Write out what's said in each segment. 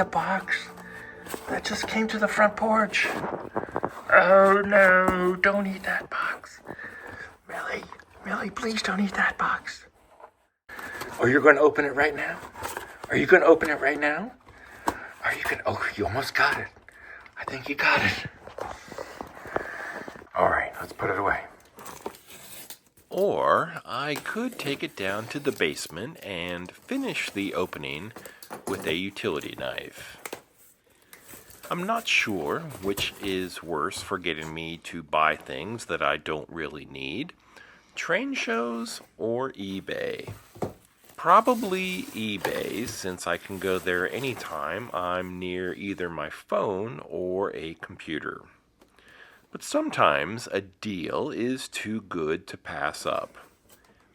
the box that just came to the front porch. Oh no, don't eat that box. Millie, please don't eat that box. Oh, you're going to open it right now? Are you going to open it right now? Oh, you almost got it. I think you got it. All right, let's put it away. Or I could take it down to the basement and finish the opening with a utility knife. I'm not sure which is worse for getting me to buy things that I don't really need, train shows or eBay. Probably eBay, since I can go there anytime I'm near either my phone or a computer. But sometimes a deal is too good to pass up.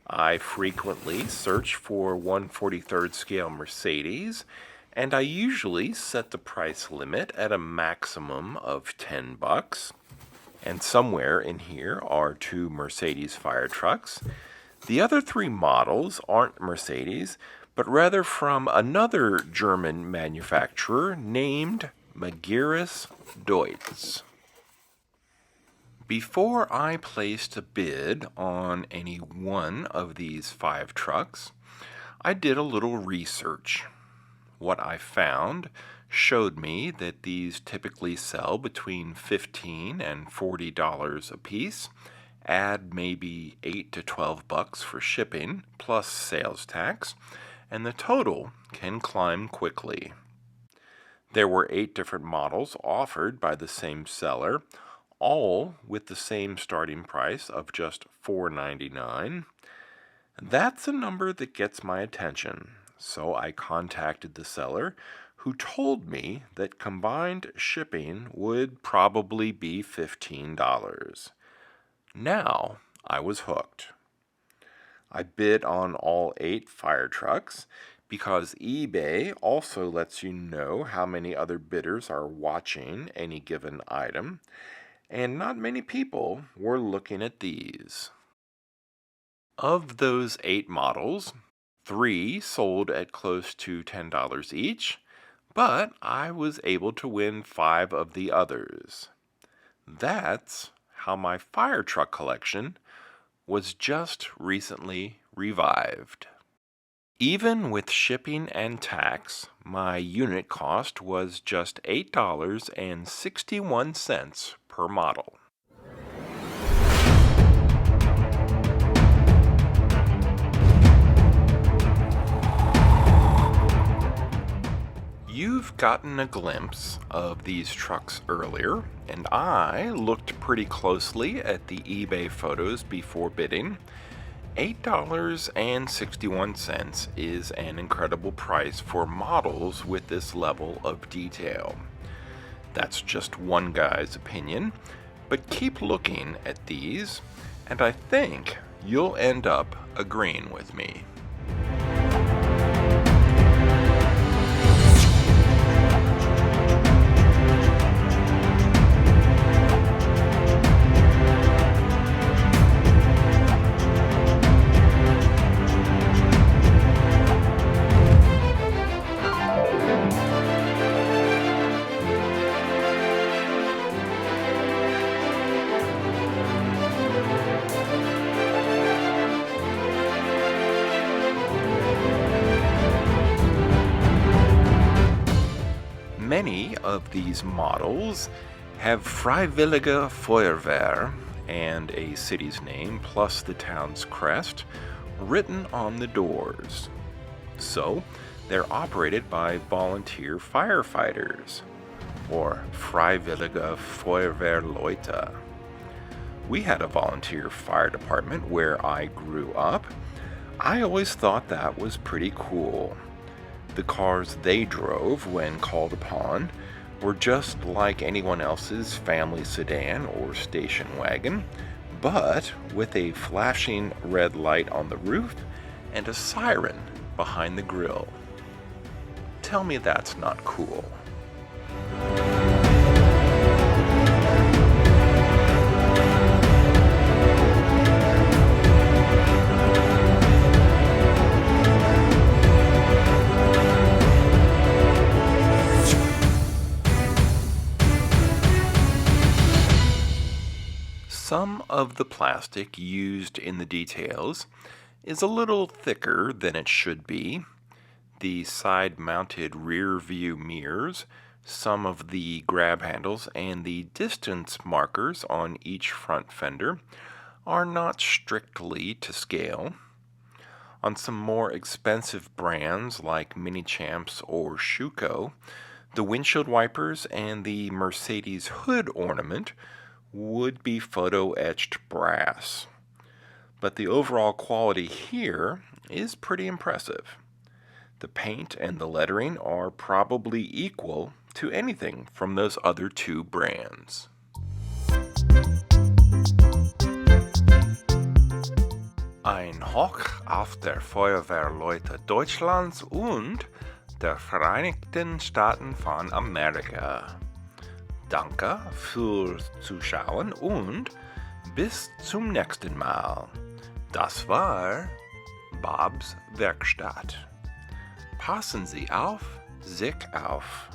I frequently search for 1/43rd scale Mercedes, and I usually set the price limit at a maximum of $10. And somewhere in here are 2 Mercedes fire trucks. The other 3 models aren't Mercedes, but rather from another German manufacturer named Magirus Deutz. Before I placed a bid on any one of these 5 trucks, I did a little research. What I found showed me that these typically sell between $15 and $40 a piece, add maybe $8 to $12 for shipping plus sales tax, and the total can climb quickly. There were 8 different models offered by the same seller, all with the same starting price of just $4.99. That's a number that gets my attention, so I contacted the seller, who told me that combined shipping would probably be $15. Now I was hooked. I bid on all 8 fire trucks because eBay also lets you know how many other bidders are watching any given item, and not many people were looking at these. Of those 8 models, 3 sold at close to $10 each, but I was able to win 5 of the others. That's how my fire truck collection was just recently revived. Even with shipping and tax, my unit cost was just $8.61 per model. You've gotten a glimpse of these trucks earlier, and I looked pretty closely at the eBay photos before bidding. $8.61 is an incredible price for models with this level of detail. That's just one guy's opinion, but keep looking at these, and I think you'll end up agreeing with me. Many of these models have Freiwillige Feuerwehr and a city's name plus the town's crest written on the doors. So they're operated by volunteer firefighters, or Freiwillige Feuerwehrleute. We had a volunteer fire department where I grew up. I always thought that was pretty cool. The cars they drove when called upon were just like anyone else's family sedan or station wagon, but with a flashing red light on the roof and a siren behind the grille. Tell me that's not cool. Some of the plastic used in the details is a little thicker than it should be. The side-mounted rear view mirrors, some of the grab handles, and the distance markers on each front fender are not strictly to scale. On some more expensive brands like Minichamps or Schuco, the windshield wipers and the Mercedes hood ornament would be photo-etched brass. But the overall quality here is pretty impressive. The paint and the lettering are probably equal to anything from those other two brands. Ein Hoch auf der Feuerwehrleute Deutschlands und der Vereinigten Staaten von Amerika. Danke fürs Zuschauen und bis zum nächsten Mal. Das war Bobs Werkstatt. Passen Sie auf sich auf.